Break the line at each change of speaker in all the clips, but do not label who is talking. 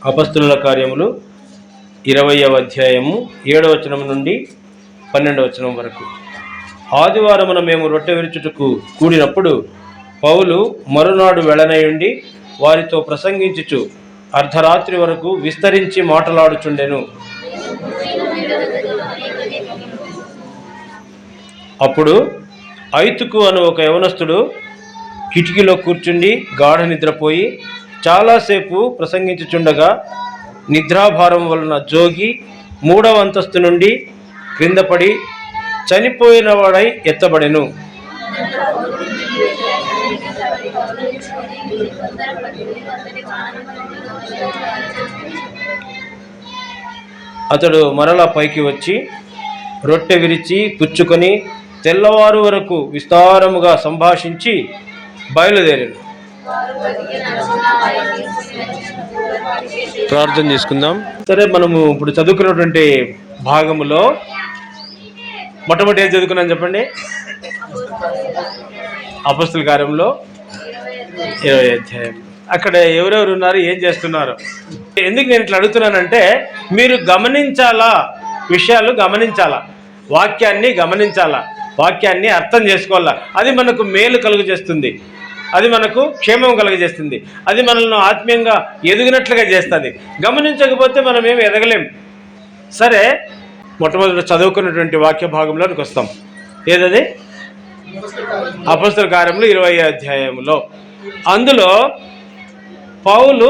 అపొస్తలుల కార్యములు 20వ అధ్యాయము 7వ వచనం నుండి 12వ వచనం వరకు. ఆదివారమున మేము రొట్టె విరుచుటకు కూడినప్పుడు పౌలు మరునాడు వెళనయుండి వారితో ప్రసంగించుచు అర్ధరాత్రి వరకు విస్తరించి మాటలాడుచుండెను. అప్పుడు ఐతుకు అను ఒక యవనస్తుడు కిటికీలో కూర్చుండి గాఢ నిద్రపోయి చాలాసేపు ప్రసంగించుచుండగా నిద్రాభారం వలన జోగి 3వ అంతస్తు నుండి క్రిందపడి చనిపోయిన వాడై ఎత్తబడెను. అతడు మరలా పైకి వచ్చి రొట్టె విరిచి పుచ్చుకొని తెల్లవారు వరకు విస్తారముగా సంభాషించి బయలుదేరాడు. ప్రార్థన చేసుకుందాం. సరే, మనము ఇప్పుడు చదువుకున్నటువంటి భాగములో మొట్టమొదటి ఏం చదువుకున్నాను చెప్పండి? అపొస్తలుల కార్యంలో 20వ అధ్యాయం. అక్కడ ఎవరెవరు ఉన్నారు, ఏం చేస్తున్నారు? ఎందుకు నేను ఇట్లా అడుగుతున్నానంటే, మీరు గమనించాలా, విషయాలు గమనించాలా, వాక్యాన్ని గమనించాలా, వాక్యాన్ని అర్థం చేసుకోవాలా. అది మనకు మేలు కలుగజేస్తుంది, అది మనకు క్షేమం కలుగజేస్తుంది, అది మనల్ని ఆత్మీయంగా ఎదిగినట్లుగా చేస్తుంది. గమనించకపోతే మనం ఏమి ఎదగలేం. సరే, మొట్టమొదటి చదువుకున్నటువంటి వాక్య భాగంలోనికి వస్తాం. ఏదది? అపొస్తలుల కార్యములు 20వ అధ్యాయంలో. అందులో పౌలు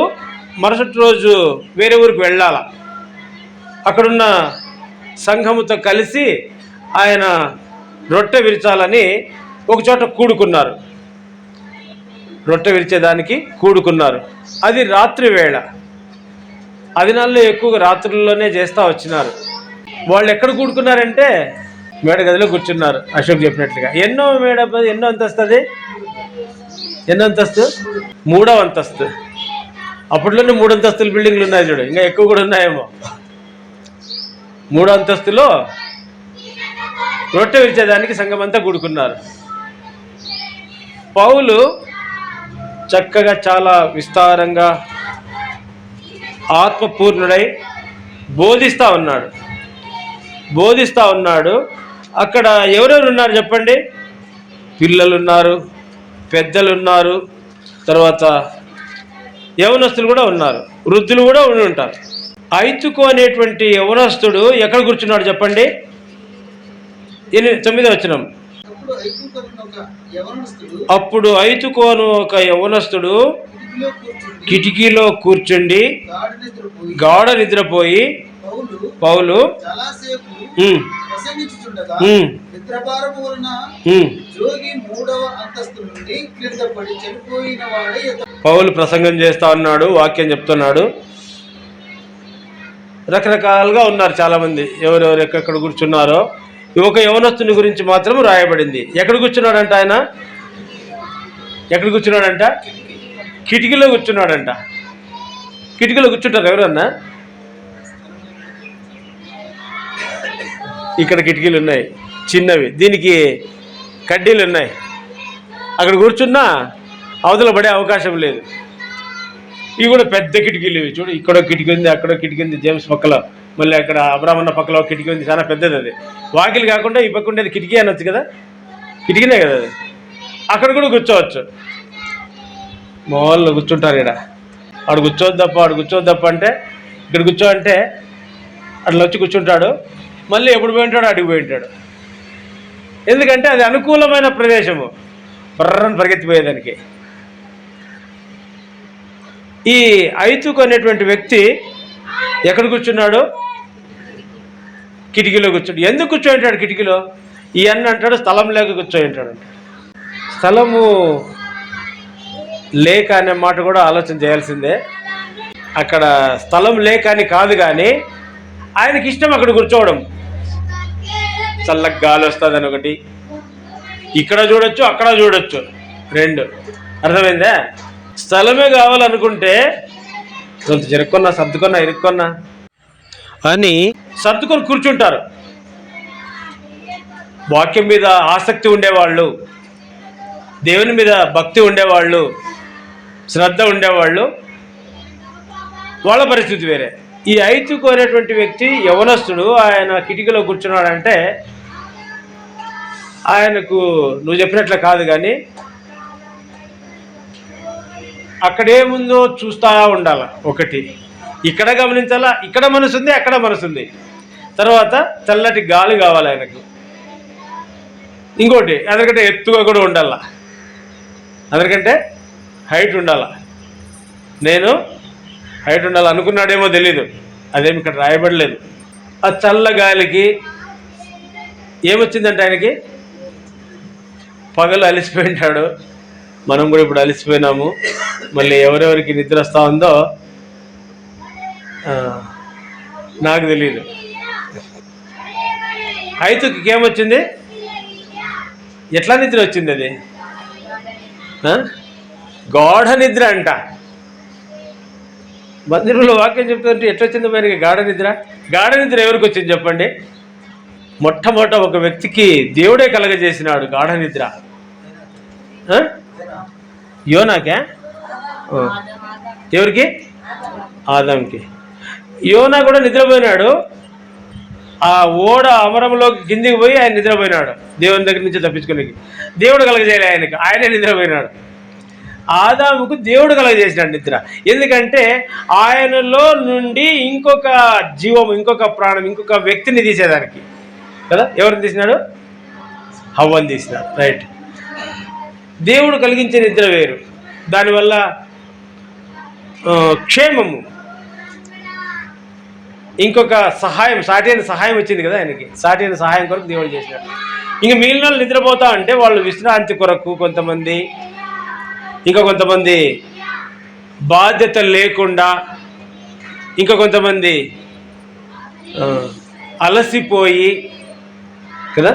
మరుసటి రోజు వేరే ఊరికి వెళ్ళాల. అక్కడున్న సంఘముతో కలిసి ఆయన రొట్టె విరిచాలని ఒక చోట కూడుకున్నారు. రొట్టె విరిచేదానికి కూడుకున్నారు. అది రాత్రి వేళ. అదినాల్లో ఎక్కువగా రాత్రుల్లోనే చేస్తూ వచ్చినారు. వాళ్ళు ఎక్కడ కూడుకున్నారంటే మేడ గదిలో కూర్చున్నారు. అశోక్ చెప్పినట్లుగా. ఎన్నో అంతస్తు అది? ఎన్నో అంతస్తు? 3వ అంతస్తు. అప్పట్లోనే 3 అంతస్తుల బిల్డింగ్లు ఉన్నాయి చూడు, ఇంకా ఎక్కువ కూడా ఉన్నాయేమో. 3వ అంతస్తులో రొట్టె విరిచేదానికి సంఘం అంతా కూడుకున్నారు. పౌలు చక్కగా చాలా విస్తారంగా ఆత్మపూర్ణుడై బోధిస్తూ ఉన్నాడు. అక్కడ ఎవరెవరు ఉన్నారు చెప్పండి? పిల్లలు ఉన్నారు, పెద్దలు ఉన్నారు, తర్వాత యవనస్తులు కూడా ఉన్నారు, వృద్ధులు కూడా ఉండి ఉంటారు. ఐతుకు అనేటువంటి యవనస్తుడు ఎక్కడ కూర్చున్నాడు చెప్పండి? 9వ వచనం. అప్పుడు ఐతుకు అను ఒక యవనస్తుడు కిటికీలో కూర్చుండి గాఢ నిద్రపోయి పౌలు పౌలు ప్రసంగం చేస్తా ఉన్నాడు, వాక్యం చెప్తున్నాడు. రకరకాలుగా ఉన్నారు చాలామంది, ఎవరెవరు ఎక్కడ కూర్చున్నారో. ఒక యవనస్తుని గురించి మాత్రం రాయబడింది. ఎక్కడ కూర్చున్నాడంట ఆయన? ఎక్కడ కూర్చున్నాడంట? కిటికీలో కూర్చున్నాడంట. కిటికీలో కూర్చుంటారు ఎవరన్నా? ఇక్కడ కిటికీలు ఉన్నాయి చిన్నవి, దీనికి కడ్డీలు ఉన్నాయి. అక్కడ కూర్చున్నా అవతల పడే అవకాశం లేదు. ఇవి కూడా పెద్ద కిటికీలు. ఇవి చూడు, ఇక్కడో కిటికీ ఉంది, అక్కడో కిటికీ ఉంది, జేమ్స్ పక్కలో, మళ్ళీ అక్కడ అబ్రాహ్మణ పక్కలో కిటికీ ఉంది, చాలా పెద్దది. అది వాకిలు కాకుండా ఈ పక్క ఉండేది కిటికీ అనొచ్చు కదా, కిటికీనే కదా అది. అక్కడ కూడా కూర్చోవచ్చు. మా వాళ్ళు కూర్చుంటారు. ఇక్కడ ఆడు కూర్చోవద్దప్ప అంటే ఇక్కడ కూర్చో అంటే అట్లా వచ్చి కూర్చుంటాడు. మళ్ళీ ఎప్పుడు పోయి ఉంటాడో అడిగి పోయి ఉంటాడు. ఎందుకంటే అది అనుకూలమైన ప్రదేశము, బర్రని పరిగెత్తిపోయేదానికి. ఈ ఐతుకు అనేటువంటి వ్యక్తి ఎక్కడ కూర్చున్నాడు? కిటికీలో కూర్చుంటాడు. ఎందుకు కూర్చోయి ఉంటాడు కిటికీలో? ఈ అన్న అంటాడు స్థలం లేక కూర్చోయి ఉంటాడు. స్థలము లేక అనే మాట కూడా ఆలోచన చేయాల్సిందే. అక్కడ స్థలం లేక అని కాదు, కానీ ఆయనకి ఇష్టం అక్కడ కూర్చోవడం. చల్లగా గాలి వస్తుందని ఒకటి, ఇక్కడ చూడొచ్చు, అక్కడ చూడొచ్చు, 2. అర్థమైందా? స్థలమే కావాలనుకుంటే కొంత సర్దుకొన్నా ఇరుక్కున్నా అని సర్దుకొని కూర్చుంటారు. వాక్యం మీద ఆసక్తి ఉండేవాళ్ళు, దేవుని మీద భక్తి ఉండేవాళ్ళు, శ్రద్ధ ఉండేవాళ్ళు వాళ్ళ పరిస్థితి వేరే. ఈ ఐతుకు అనేటువంటి వ్యక్తి యవనస్తుడు, ఆయన కిటికీలో కూర్చున్నాడంటే ఆయనకు నువ్వు చెప్పినట్లే కాదు, కానీ అక్కడేముందో చూస్తూ ఉండాల. ఒకటి ఇక్కడ గమనించాలా, ఇక్కడ మనసుంది, అక్కడ మనసుంది. తర్వాత చల్లటి గాలి కావాలి ఆయనకు. ఇంకోటి అందరికంటే ఎత్తుగా కూడా ఉండాల, అందరికంటే హైట్ ఉండాల. నేను హైట్ ఉండాలనుకున్నాడేమో తెలీదు, అదేమి ఇక్కడ రాయబడలేదు. ఆ చల్ల గాలికి ఏమొచ్చిందంటే ఆయనకి పగలు అలిసిపోయింటాడు. మనం కూడా ఇప్పుడు అలిసిపోయినాము. మళ్ళీ ఎవరెవరికి నిద్ర వస్తూ ఉందో నాకు తెలియదు. ఐతుకి ఏమొచ్చింది? ఎట్లా నిద్ర వచ్చింది? అది గాఢ నిద్ర అంట. మందిరంలో వాక్యం చెప్తుంటే ఎట్లా వచ్చింది మనకి గాఢ నిద్ర? గాఢ నిద్ర ఎవరికి వచ్చింది చెప్పండి? మొట్టమొదట ఒక వ్యక్తికి దేవుడే కలగజేసినాడు గాఢ నిద్ర. యోనాకే? ఎవరికి? ఆదాంకి. యోనా కూడా నిద్రపోయినాడు. ఆ ఓడ అమరంలోకి కిందికి పోయి ఆయన నిద్రపోయినాడు, దేవుని దగ్గర నుంచి తప్పించుకునేకి. దేవుడు కలగజేయాలి ఆయనకి, ఆయనే నిద్రపోయినాడు. ఆదాముకు దేవుడు కలగజేసినాడు నిద్ర. ఎందుకంటే ఆయనలో నుండి ఇంకొక జీవం, ఇంకొక ప్రాణం, ఇంకొక వ్యక్తిని తీసేదానికి కదా. ఎవరిని తీసినాడు? హవ్వని తీసినాడు. రైట్. దేవుడు కలిగించే నిద్ర వేరు. దానివల్ల క్షేమము, ఇంకొక సహాయం, సాటి అయిన సహాయం వచ్చింది కదా ఆయనకి. సాటి అయిన సహాయం కొరకు దేవుడు చేసినాడు. ఇంక మిగిలిన వాళ్ళు నిద్రపోతా అంటే వాళ్ళు విశ్రాంతి కొరకు, కొంతమంది ఇంకా కొంతమంది బాధ్యత లేకుండా, ఇంకా కొంతమంది అలసిపోయి కదా,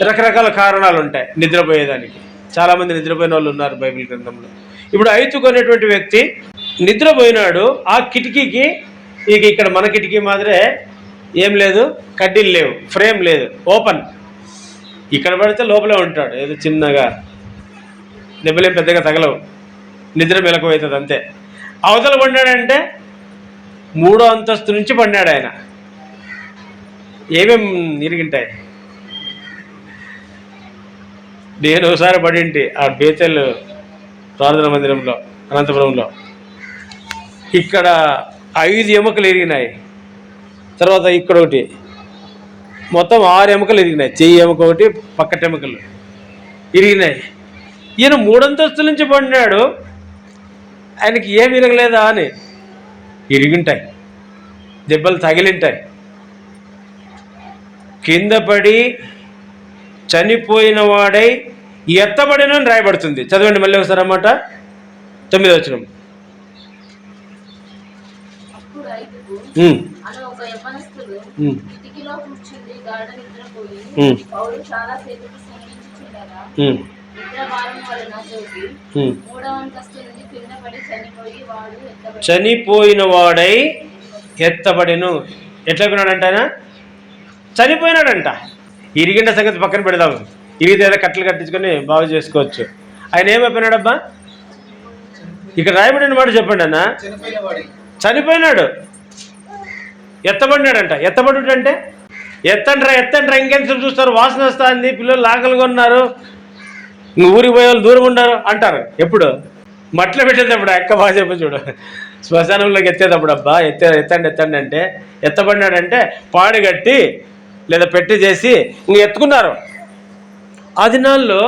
రకరకాల కారణాలు ఉంటాయి నిద్రపోయేదానికి. చాలామంది నిద్రపోయిన వాళ్ళు ఉన్నారు బైబిల్ గ్రంథంలో. ఇప్పుడు ఐతుకు అనేటువంటి వ్యక్తి నిద్రపోయినాడు. ఆ కిటికీకి, ఇక్కడ మన కిటికీ మాదిరే ఏం లేదు, కడ్డీలు లేవు, ఫ్రేమ్ లేదు, ఓపెన్. ఇక్కడ పడితే లోపలే ఉంటాడు, ఏదో చిన్నగా దెబ్బలేం పెద్దగా తగలవు, నిద్ర మెలకు అవుతుంది అంతే. అవతల పడినాడంటే 3వ అంతస్తు నుంచి పడినాడు ఆయన. ఏమేం ఇరిగింటాయి? నేను ఒకసారి పడింటి ఆ బేతెల్ ప్రార్థన మందిరంలో అనంతపురంలో. ఇక్కడ 5 ఎముకలు ఇరిగినాయి. తర్వాత ఇక్కడ ఒకటి, మొత్తం 6 ఎముకలు ఇరిగినాయి. చెయ్యి ఎముక ఒకటి, పక్కట ఎముకలు ఇరిగినాయి. ఈయన 3వ అంతస్తు నుంచి పడినాడు, ఆయనకి ఏమి ఇరగలేదా అని. ఇరిగింటాయి, దెబ్బలు తగిలింటాయి. కింద పడి చనిపోయిన వాడై ఎత్తబడిన అని రాయబడుతుంది. చదవండి మళ్ళీ ఒకసారి అన్నమాట. 9వ వచనం. చనిపోయిన వాడై ఎత్తబడిను. ఎట్లా అయిపోయినాడంట ఆయన? చనిపోయినాడంట. ఇరిగింట సంగతి పక్కన పెడదాము, ఇరిగితే ఏదో కట్టలు కట్టించుకొని బాగు చేసుకోవచ్చు. ఆయన ఏమైపోయినాడబ్బా? ఇక్కడ రాయబడిన మాట చెప్పండి అన్న. చనిపోయినాడు, ఎత్తబడినాడంట. ఎత్తబడి అంటే ఎత్తండ్రా ఎత్తండ్రా, ఇంకెంత చూస్తారు, వాసన వస్తుంది, పిల్లలు ఆకలిగా ఉన్నారు, ఇంక ఊరికి పోయే వాళ్ళు దూరం ఉన్నారు అంటారు. ఎప్పుడు? మట్లో పెట్టేటప్పుడు. అక్క బాగా చెప్పి చూడు, శ్మశానంలోకి ఎత్తేటప్పుడు అబ్బా ఎత్తండి ఎత్తండి అంటే, ఎత్తబడినాడంటే పాడి కట్టి లేదా పెట్టి చేసి ఇంక ఎత్తుకున్నారు. ఆ దినాల్లో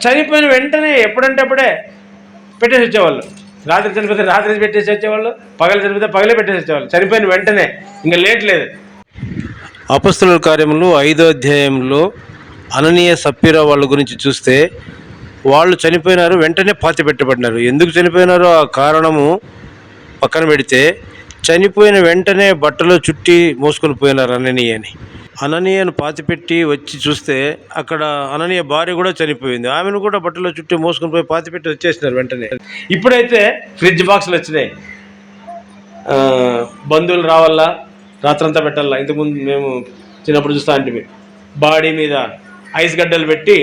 చనిపోయిన వెంటనే ఎప్పుడంటే అప్పుడే పెట్టేసి వచ్చేవాళ్ళు. రాత్రి చనిపోతే రాత్రి పెట్టేసి వచ్చేవాళ్ళు, పగలు చనిపోతే పగలే పెట్టేసి వచ్చేవాళ్ళు. చనిపోయిన వెంటనే, ఇంకా లేట్ లేదు. అపొస్తలుల కార్యములు 5వ అధ్యాయంలో అననీయ సప్పీరా వాళ్ళ గురించి చూస్తే, వాళ్ళు చనిపోయినారు, వెంటనే పాతి పెట్టబడినారు. ఎందుకు చనిపోయినారో ఆ కారణము పక్కన పెడితే, చనిపోయిన వెంటనే బట్టలో చుట్టి మోసుకొని పోయినారు అననీయని. అననీయను పాతిపెట్టి వచ్చి చూస్తే అక్కడ అననీయ భార్య కూడా చనిపోయింది. ఆమెను కూడా బట్టలో చుట్టి మోసుకొని పోయి పాతిపెట్టి వచ్చేసినారు వెంటనే. ఇప్పుడైతే ఫ్రిడ్జ్ బాక్సులు వచ్చినాయి, బంధువులు రావాలా, రాత్రంతా పెట్టాలా. ఇంతకుముందు మేము చిన్నప్పుడు చూస్తా అంటే బాడీ మీద ఐస్ గడ్డలు పెట్టి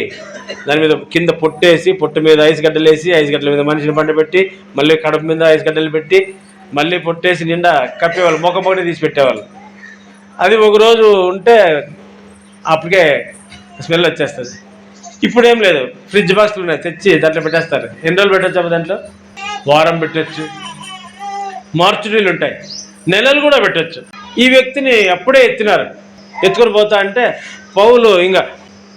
దాని మీద కింద పొట్టేసి పొట్టు మీద ఐస్ గడ్డలు వేసి ఐస్ గడ్డల మీద మనిషిని పండబెట్టి మళ్ళీ కడుపు మీద ఐస్ గడ్డలు పెట్టి మళ్ళీ పొట్టేసి నిండా కప్పేవాళ్ళు, మొక్కని తీసి పెట్టేవాళ్ళు. అది ఒకరోజు ఉంటే అప్పటికే స్మెల్ వచ్చేస్తుంది. ఇప్పుడు ఏం లేదు, ఫ్రిడ్జ్ బాక్స్లు ఉన్నాయి, తెచ్చి దాంట్లో పెట్టేస్తారు. ఎన్ని రోజులు పెట్టచ్చు దాంట్లో? వారం పెట్టచ్చు, మార్చురీలు ఉంటాయి, నెలలు కూడా పెట్టచ్చు. ఈ వ్యక్తిని అప్పుడే ఎత్తుకొని పోతా అంటే పౌలు ఇంకా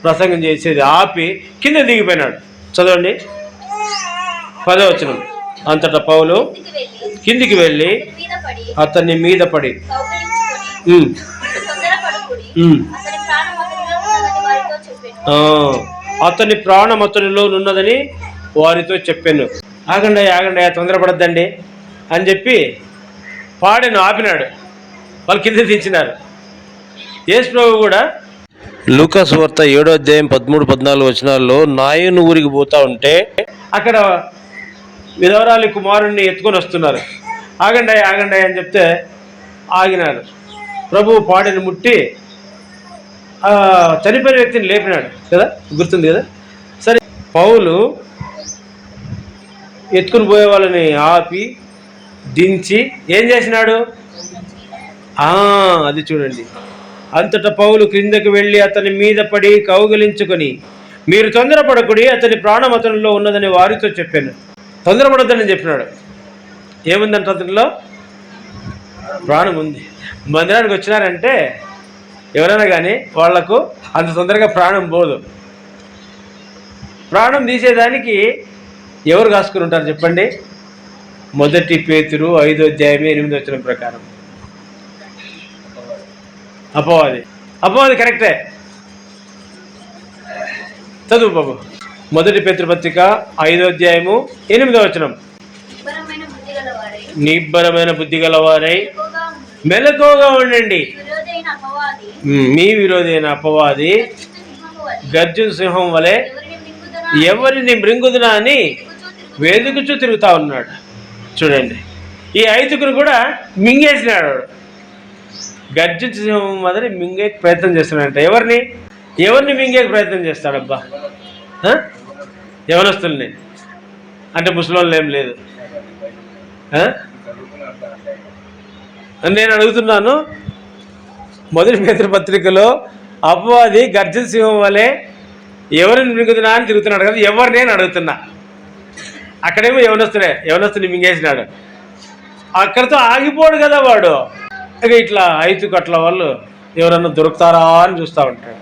ప్రసంగం చేసేది ఆపి కింద దిగిపోయినాడు. చదవండి 10వ వచనం. అంతటా పౌలు కిందికి వెళ్ళి అతని మీద పడి అతని ప్రాణం అతనిలో ఉన్నదని వారితో చెప్పాను. ఆగండి తొందరపడద్దండి అని చెప్పి పాడెను, ఆపినాడు. వాళ్ళు కింద దించినారు. యేసు ప్రభు కూడా లూకా సువార్త 7వ అధ్యాయం 13-14 వచనాల్లో నాయను ఊరికి పోతా ఉంటే అక్కడ విధవరాలి కుమారుణ్ణి ఎత్తుకొని వస్తున్నారు. ఆగండి అని చెప్తే ఆగినారు. ప్రభు పాడెను ముట్టి చనిపోయిన వ్యక్తిని లేపినాడు కదా, గుర్తుంది కదా. సరే, పౌలు ఎత్తుకుని పోయే వాళ్ళని ఆపి దించి ఏం చేసినాడు? అది చూడండి. అంతటా పౌలు క్రిందకి వెళ్ళి అతని మీద పడి కౌగిలించుకొని, మీరు తొందరపడకుడి, అతని ప్రాణం అతనిలో ఉన్నదని వారితో చెప్పాను. తొందరపడద్దని చెప్పినాడు. ఏముందంట అతనిలో? ప్రాణం ఉంది. మందిరానికి వచ్చినారంటే ఎవరైనా కానీ వాళ్లకు అంత తొందరగా ప్రాణం పోదు. ప్రాణం తీసేదానికి ఎవరు కాసుకుని ఉంటారు చెప్పండి? 1 పేతురు 5వ అధ్యాయం 8వ వచనం ప్రకారం అపవాది కరెక్టే. చదువు బాబు. 1 పేతురు పత్రిక 5వ అధ్యాయము 8వ వచనం. నిబ్బరమైన బుద్ధి గలవారై మెలకువగా ఉండండి, మీ విరోధి అయిన అపవాది గర్జన సింహం వలె ఎవరిని మృంగుదునా అని వెదుకుచూ తిరుగుతా ఉన్నాడు. చూడండి, ఈ 5గురు కూడా మింగేసినాడు. గర్జించ సింహం మొదటి మింగే ప్రయత్నం చేస్తున్నాడంట. ఎవరిని మింగే ప్రయత్నం చేస్తాడబ్బా? యవనస్తుల్ని అంటే ముసలోళ్ళు ఏం లేదు. నేను అడుగుతున్నాను, 1 పేతురు పత్రికలో అపవాది గర్జన సింహం వలె ఎవరిని మింగుతున్నా అని తిరుగుతున్నాడు కదా, ఎవరిని నేను అడుగుతున్నా. అక్కడేమో యవనస్తుని మింగేసినాడు. అక్కడితో ఆగిపోడు కదా వాడు. ఇక ఇట్లా 5 కట్ల వాళ్ళు ఎవరన్నా దొరుకుతారా అని చూస్తూ ఉంటాడు.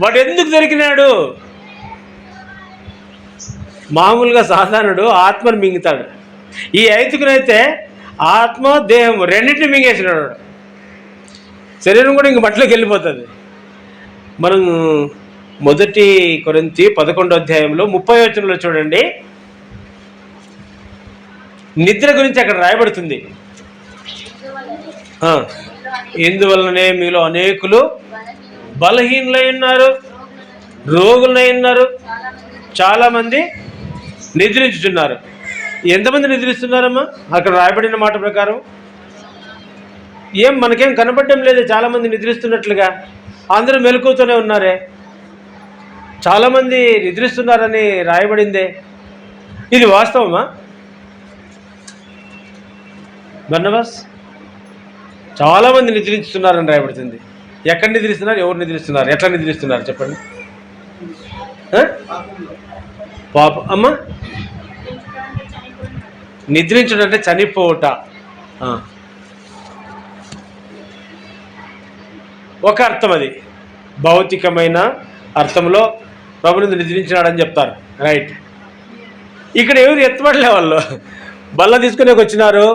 వాడు ఎందుకు దొరికినాడు? మామూలుగా సాధారణుడు ఆత్మను మింగుతాడు. ఈ 5గునైతే ఆత్మ దేహం రెండింటిని మింగేసినాడు. శరీరం కూడా ఇంక మట్టిలోకి వెళ్ళిపోతుంది. మనం 1 కొరింథీ 11వ అధ్యాయంలో 30వ వచనంలో చూడండి, నిద్ర గురించి అక్కడ రాయబడుతుంది. ఇందువల్లనే మీలో అనేకులు బలహీనులై ఉన్నారు, రోగులై ఉన్నారు, చాలామంది నిద్రించుతున్నారు. ఎంతమంది నిద్రిస్తున్నారమ్మా? అక్కడ రాయబడిన మాట ప్రకారం మనకేం కనపడడం లేదు చాలామంది నిద్రిస్తున్నట్లుగా. అందరూ మెలకువతోనే ఉన్నారే, చాలామంది నిద్రిస్తున్నారని రాయబడిందే. ఇది వాస్తవమా బర్నబాస్? చాలామంది నిద్రించుతున్నారని రాయబడుతుంది. ఎక్కడ నిద్రిస్తున్నారు? ఎవరు నిద్రిస్తున్నారు? ఎట్లా నిద్రిస్తున్నారు చెప్పండి? పాప అమ్మ, నిద్రించడం అంటే చనిపోవట. ఒక అర్థం, అది భౌతికమైన అర్థంలో ప్రభుని నిద్రించినాడని చెప్తారు, రైట్. ఇక్కడ ఎవరు ఎత్తబడలే, వాళ్ళు బల్ల తీసుకునే వచ్చినారు.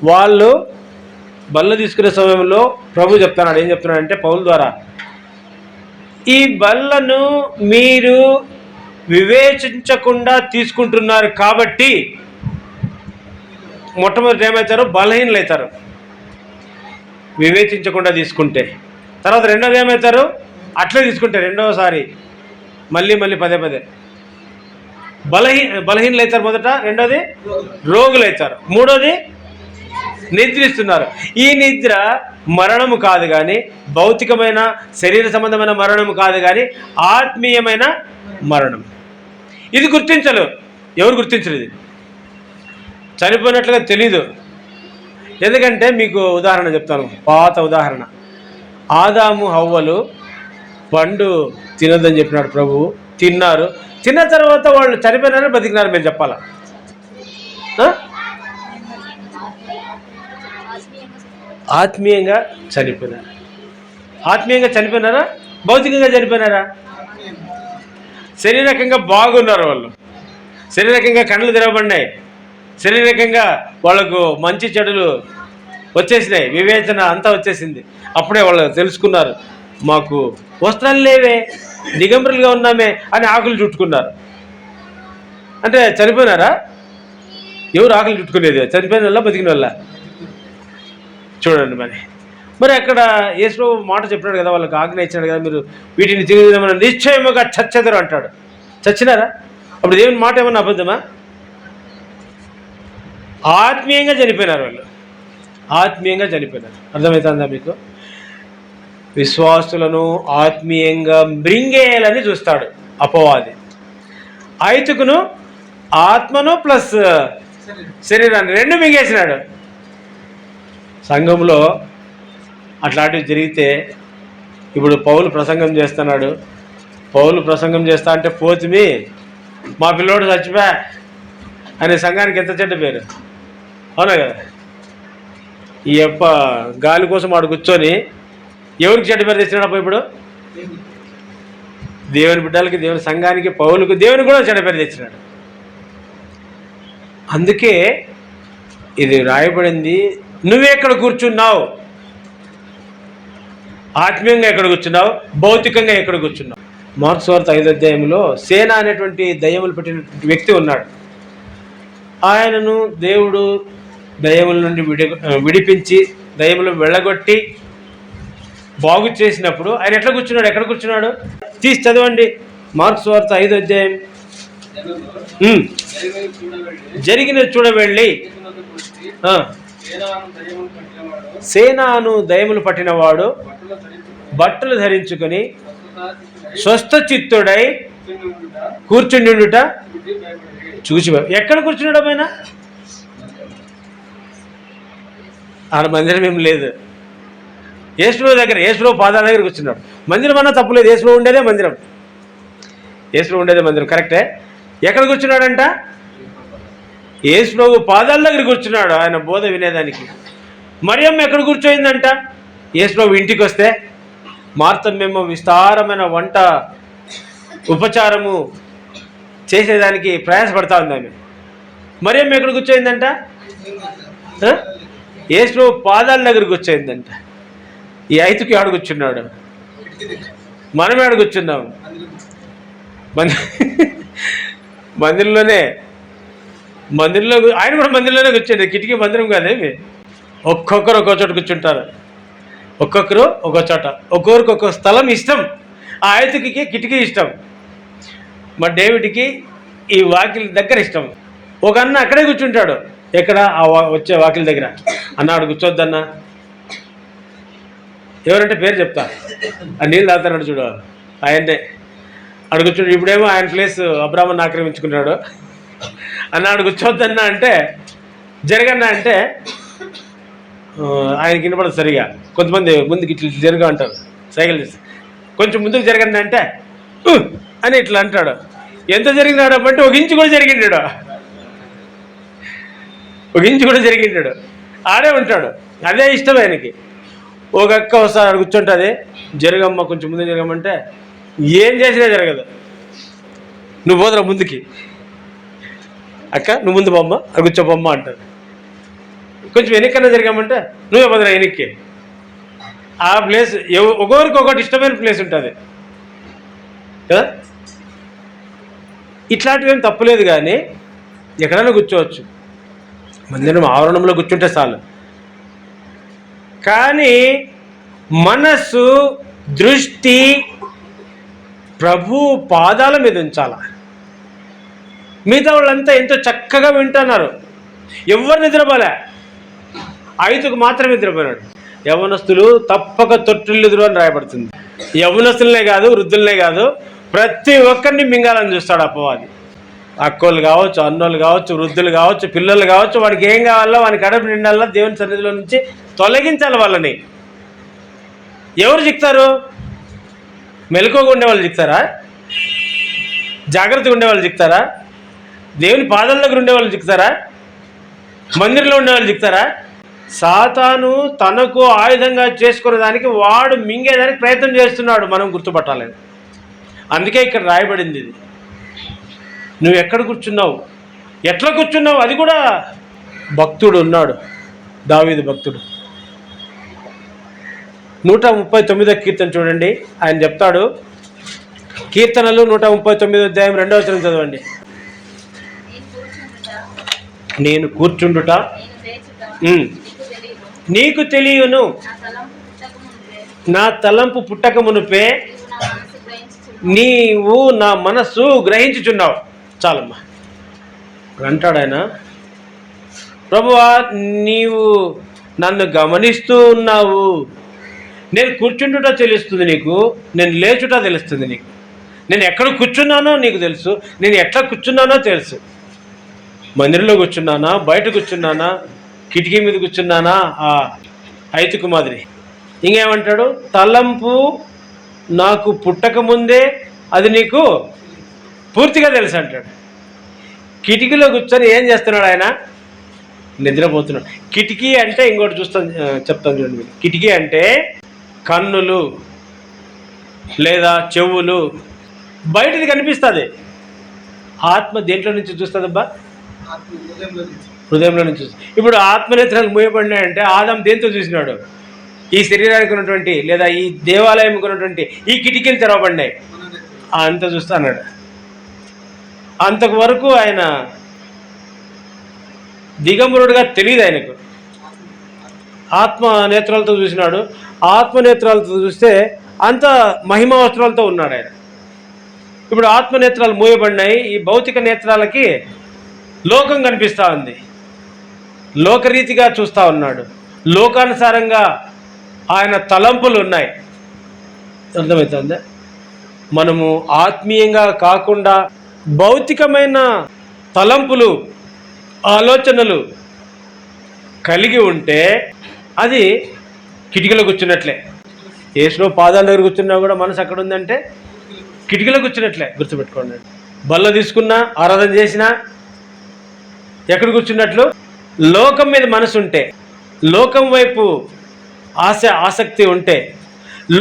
వాళ్ళు బల్ల తీసుకునే సమయంలో ప్రభు చెప్తున్నాడు, ఏం చెప్తున్నాడంటే పౌలు ద్వారా, ఈ బల్లను మీరు వివేచించకుండా తీసుకుంటున్నారు కాబట్టి మొట్టమొదటి ఏమవుతారు? బలహీనలు అవుతారు వివేచించకుండా తీసుకుంటే. తర్వాత రెండోది ఏమవుతారు? అట్లే తీసుకుంటే రెండవసారి మళ్ళీ పదే బలహీనలు అవుతారు మొదట. రెండోది రోగులు అవుతారు. మూడోది నిద్రిస్తున్నారు. ఈ నిద్ర మరణము కాదు కానీ, భౌతికమైన శరీర సంబంధమైన మరణము కాదు కానీ ఆత్మీయమైన మరణం. ఇది గుర్తించరు. ఎవరు గుర్తించలేదు? చనిపోయినట్లుగా తెలీదు. ఎందుకంటే మీకు ఉదాహరణ చెప్తాను, పాత ఉదాహరణ. ఆదాము హవ్వలు పండు తినొద్దని చెప్పినాడు ప్రభువు. తిన్నారు. తిన్న తర్వాత వాళ్ళు చనిపోయినారో బతికినారు మీరు చెప్పాలా? ఆత్మీయంగా చనిపోయినారు. ఆత్మీయంగా చనిపోయినారా? భౌతికంగా చనిపోయినారా? శరీరకంగా బాగున్నారు వాళ్ళు. శరీరకంగా కళ్ళు తెరవబడినాయి. శరీరకంగా వాళ్ళకు మంచి చెడులు వచ్చేసినాయి. వివేచన అంతా వచ్చేసింది. అప్పుడే వాళ్ళు తెలుసుకున్నారు, మాకు వస్త్రాలు లేవే, దిగంబరులుగా ఉన్నామే అని ఆకులు చుట్టుకున్నారు. అంటే చనిపోయినారా? ఎవరు ఆకులు చుట్టుకునేది? చనిపోయిన వాళ్ళ బతికిన వాళ్ళ? చూడండి. మరి అక్కడ యేసు మాట చెప్పినాడు కదా, వాళ్ళకి ఆజ్ఞ ఇచ్చినాడు కదా, మీరు వీటిని తిరిగి నిశ్చయముగా చచ్చెదరు అంటాడు. చచ్చినారా? అప్పుడు దేవుని మాట ఏమన్నా అబద్ధమా? ఆత్మీయంగా చనిపోయినారు వాళ్ళు. ఆత్మీయంగా చనిపోయినారు. అర్థమవుతుందా మీకు? విశ్వాసులను ఆత్మీయంగా మృంగేయాలని చూస్తాడు అపవాది. ఐతుకును ఆత్మను ప్లస్ శరీరాన్ని రెండు మింగేసినాడు. సంఘంలో అట్లాంటివి జరిగితే ఇప్పుడు పౌలు ప్రసంగం చేస్తున్నాడు. పౌలు ప్రసంగం చేస్తా అంటే పోతుమి మా పిల్లోడు చచ్చిపా అనే సంఘానికి ఎంత చెడ్డ పేరు. అవునా కదా? ఈ యొక్క గాలి కోసం వాడు కూర్చొని ఎవరికి చెడ్డ పేరు తెచ్చినాడప్ప? ఇప్పుడు దేవుని బిడ్డలకి, దేవుని సంఘానికి, పౌలుకు, దేవుని కూడా చెడ్డ పేరు తెచ్చినాడు. అందుకే ఇది రాయబడింది. నువ్వెక్కడ కూర్చున్నావు? ఆత్మీయంగా ఎక్కడ కూర్చున్నావు? భౌతికంగా ఎక్కడ కూర్చున్నావు? మార్క్స్ వార్త 5వ అధ్యాయంలో సేన అనేటువంటి దయ్యములు పెట్టినటువంటి వ్యక్తి ఉన్నాడు. ఆయనను దేవుడు దయ్యముల నుండి విడిపించి దయ్యములు వెళ్ళగొట్టి బాగు చేసినప్పుడు ఆయన ఎట్లా కూర్చున్నాడు? ఎక్కడ కూర్చున్నాడు? తీసి చదవండి. మార్క్స్ వార్త 5వ అధ్యాయం. జరిగినది చూడవెళ్ళి సేనాను దయ్యములు పట్టినవాడు బట్టలు ధరించుకొని స్వస్థ చిత్తుడై కూర్చుండుట చూసి. ఎక్కడ కూర్చున్నాడు పైన? ఆడ మందిరం ఏం లేదు. యేసుప్రభు దగ్గర, యేసుప్రభు పాదాల దగ్గర కూర్చున్నాడు. మందిరం అన్నా తప్పులేదు. యేసుప్రభు ఉండేదే మందిరం. యేసుప్రభు ఉండేదే మందిరం, కరెక్టే. ఎక్కడ కూర్చున్నాడంట? యేసుప్రభు పాదాల దగ్గర కూర్చున్నాడు ఆయన బోధ వినేదానికి. మరియమ్మ ఎక్కడ కూర్చోయిందంట? యేసుప్రభు ఇంటికి వస్తే మార్తమ్మేమో విస్తారమైన వంట ఉపచారము చేసేదానికి ప్రయాసపడతా ఉంది ఆమె. మరియమ్మ ఎక్కడ కూర్చోయిందంట? యేసుప్రభు పాదాల దగ్గర కూర్చోయిందంట. ఈ ఐతుకి ఆడు కూర్చున్నాడు, మనమే ఆడు కూర్చున్నాం. మందిరంలో ఆయన కూడా మందిరంలోనే కూర్చోండి. కిటికీ మందిరం కాదేమి. ఒక్కొక్కరు ఒక్కో చోట కూర్చుంటారు. ఒక్కొక్కరు ఒక్కో చోట, ఒక్కొక్కరికి ఒక్కొక్క స్థలం ఇష్టం. ఆ ఐతుకి కిటికీ ఇష్టం, మా డేవిడ్కి ఈ వాకిలి దగ్గర ఇష్టం. ఒక అన్న అక్కడే కూర్చుంటాడు. ఎక్కడ? ఆ వచ్చే వాకిలి దగ్గర. అన్నాడు కూర్చోద్దన్న. ఎవరంటే పేరు చెప్తా. ఆ నీళ్ళు తాగుతున్నాడు చూడు, ఆయన్నే అడు కూర్చుంటాడు. ఇప్పుడేమో ఆయన ప్లేస్ అబ్రాహ్మణ్ ఆక్రమించుకున్నాడు. అన్నాడు కూర్చోద్దన్నా అంటే, జరగన్నా అంటే ఆయనకి వినపడదు సరిగా. కొంతమంది ముందుకు ఇట్లా జరగ అంటారు, సైకిల్ చేసి. కొంచెం ముందుకు జరగండి అంటే అని ఇట్లా అంటాడు. ఎంత జరిగినాడు అంటే ఒక ఇంచు కూడా జరిగిండాడు. ఒక ఇంచు కూడా జరిగిండాడు. ఆడే ఉంటాడు. అదే ఇష్టం ఆయనకి. ఒక అక్క వస్తారు కూర్చుంటుంది, జరగమ్మ కొంచెం ముందు జరగమంటే ఏం చేసినా జరగదు. నువ్వు పోదురా ముందుకి, అక్క నువ్వు ముందు బొమ్మ అది కూర్చోబొమ్మ అంటారు. కొంచెం వెనక్కన్నా జరగమంటే నువ్వే పోదురా వెనక్కి. ఆ ప్లేస్ ఒక్కొక్కరికి ఒకటి ఇష్టమైన ప్లేస్ ఉంటుంది కదా. ఇట్లాంటివి ఏం తప్పులేదు, కానీ ఎక్కడైనా కూర్చోవచ్చు. మందిరం ఆవరణంలో కూర్చుంటే చాలు. కానీ మనస్సు, దృష్టి ప్రభు పాదాల మీద ఉంచాల. మిగతా వాళ్ళంతా ఎంతో చక్కగా వింటున్నారు, ఎవరు నిద్రపోలే. ఐదుకు మాత్రమే నిద్రపోయినాడు. యవనస్తులు తప్పక తొట్టిల్లుదురు అని రాయబడుతుంది. యవనస్తులనే కాదు, వృద్ధులనే కాదు, ప్రతి ఒక్కరిని మింగాలని చూస్తాడు అపవాది. అక్కోళ్ళు కావచ్చు, అన్నోళ్ళు కావచ్చు, వృద్ధులు కావచ్చు, పిల్లలు కావచ్చు, వాడికి ఏం కావాలో వాని కడుపు నిండాలో దేవుని సన్నిధిలో నుంచి తొలగించాలి వాళ్ళని. ఎవరు చిక్తారు? మెలకువగా ఉండేవాళ్ళు చిక్తారా? జాగ్రత్తగా ఉండేవాళ్ళు చిక్తారా? దేవుని పాదాల దగ్గర ఉండేవాళ్ళు చిక్తారా? మందిరంలో ఉండేవాళ్ళు చిక్తారా? సాతాను తనకు ఆయుధంగా చేసుకునే దానికి వాడు మింగేదానికి ప్రయత్నం చేస్తున్నాడు, మనం గుర్తుపట్టాలని. అందుకే ఇక్కడ రాయబడింది ఇది. నువ్వు ఎక్కడ కూర్చున్నావు, ఎట్లా కూర్చున్నావు, అది కూడా భక్తుడు ఉన్నాడు, దావీదు భక్తుడు. 139వ కీర్తన చూడండి, ఆయన చెప్తాడు. కీర్తనలు 139వ అధ్యాయం 2వ వచనం చదవండి. నేను కూర్చుండుట నీకు తెలియను, నా తలంపు పుట్టక మునుపే నీవు నా మనస్సు గ్రహించుచున్నావు. చాలమ్మా అంటాడు ఆయన. ప్రభువా, నీవు నన్ను గమనిస్తూ ఉన్నావు. నేను కూర్చుండుట తెలుస్తుంది నీకు, నేను లేచుట తెలుస్తుంది నీకు, నేను ఎక్కడ కూర్చున్నానో నీకు తెలుసు, నేను ఎట్లా కూర్చున్నానో తెలుసు. మందిరంలో కూర్చున్నానా, బయట కూర్చున్నానా, కిటికీ మీద కూర్చున్నానా, ఆ ఐతుకు మాదిరి. ఇంకేమంటాడు? తలంపు నాకు పుట్టక ముందే అది నీకు పూర్తిగా తెలుసు అంటాడు. కిటికీలో కూర్చొని ఏం చేస్తున్నాడు ఆయన? నిద్రపోతున్నాడు. కిటికీ అంటే ఇంకోటి చెప్తాను చూడండి. కిటికీ అంటే కన్నులు లేదా చెవులు, బయటది కనిపిస్తుంది. ఆత్మ దేంట్లో నుంచి చూస్తుందబ్బా? హృదయంలో నుంచి చూస్తుంది. ఇప్పుడు ఆత్మనేత్రాలు మూయబడినాయంటే ఆదాం దేంతో చూసినాడు? ఈ శరీరానికి ఉన్నటువంటి లేదా ఈ దేవాలయంకి ఉన్నటువంటి ఈ కిటికీలు తెరవబడినాయి, అంత చూస్తా అన్నాడు. అంతవరకు ఆయన దిగంబరుడుగా తెలియదు ఆయనకు. ఆత్మ నేత్రాలతో చూసినాడు. ఆత్మనేత్రాలతో చూస్తే అంత మహిమ వస్త్రాలతో ఉన్నాడు ఆయన. ఇప్పుడు ఆత్మనేత్రాలు మూయబడినాయి. ఈ భౌతిక నేత్రాలకి లోకం కనిపిస్తూ ఉంది, లోకరీతిగా చూస్తూ ఉన్నాడు, లోకానుసారంగా ఆయన తలంపులు ఉన్నాయి. అర్థమవుతుందా? మనము ఆత్మీయంగా కాకుండా భౌతికమైన తలంపులు, ఆలోచనలు కలిగి ఉంటే అది కిటికీలో కూర్చున్నట్లే. యేసులో పాదాల దగ్గర కూర్చున్నా కూడా మనసు అక్కడ ఉందంటే కిటికీలో కూర్చున్నట్లే, గుర్తుపెట్టుకోండి. బల్ల తీసుకున్నా, ఆరాధన చేసినా ఎక్కడ కూర్చున్నట్లు? లోకం మీద మనసు ఉంటే, లోకం వైపు ఆసక్తి ఉంటే,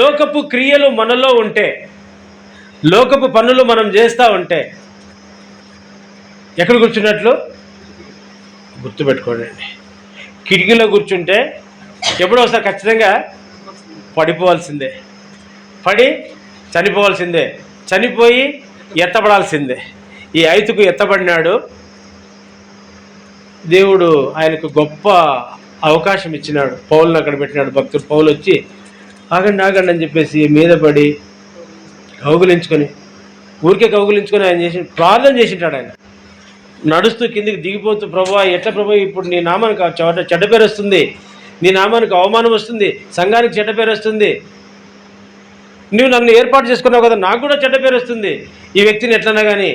లోకపు క్రియలు మనలో ఉంటే, లోకపు పనులు మనం చేస్తూ ఉంటే ఎక్కడ కూర్చున్నట్లు? గుర్తుపెట్టుకోండి. కిటికీలో కూర్చుంటే ఎప్పుడో ఒకసారి ఖచ్చితంగా పడిపోవాల్సిందే, పడి చనిపోవాల్సిందే, చనిపోయి ఎత్తబడాల్సిందే. ఈ ఐతుకు ఎత్తబడినాడు. దేవుడు ఆయనకు గొప్ప అవకాశం ఇచ్చినాడు. పౌలుని అక్కడ పెట్టినాడు. భక్తుడు పౌలు వచ్చి ఆగండి ఆగండి అని చెప్పేసి మీద పడి కౌగులించుకొని, ఊరికే కౌగులించుకొని ఆయన చేసి ప్రార్థన చేసింటాడు. ఆయన నడుస్తూ కిందికి దిగిపోతూ, ప్రభువా ఎట్లా ప్రభు, ఇప్పుడు నీ నామానికి చెడ్డ పేరు వస్తుంది, నీ నామానికి అవమానం వస్తుంది, సంఘానికి చెడ్డ పేరు వస్తుంది, నువ్వు నన్ను ఏర్పాటు చేసుకున్నావు కదా, నాకు కూడా చెడ్డ పేరు వస్తుంది. ఈ వ్యక్తిని ఎట్లన్నా కానీ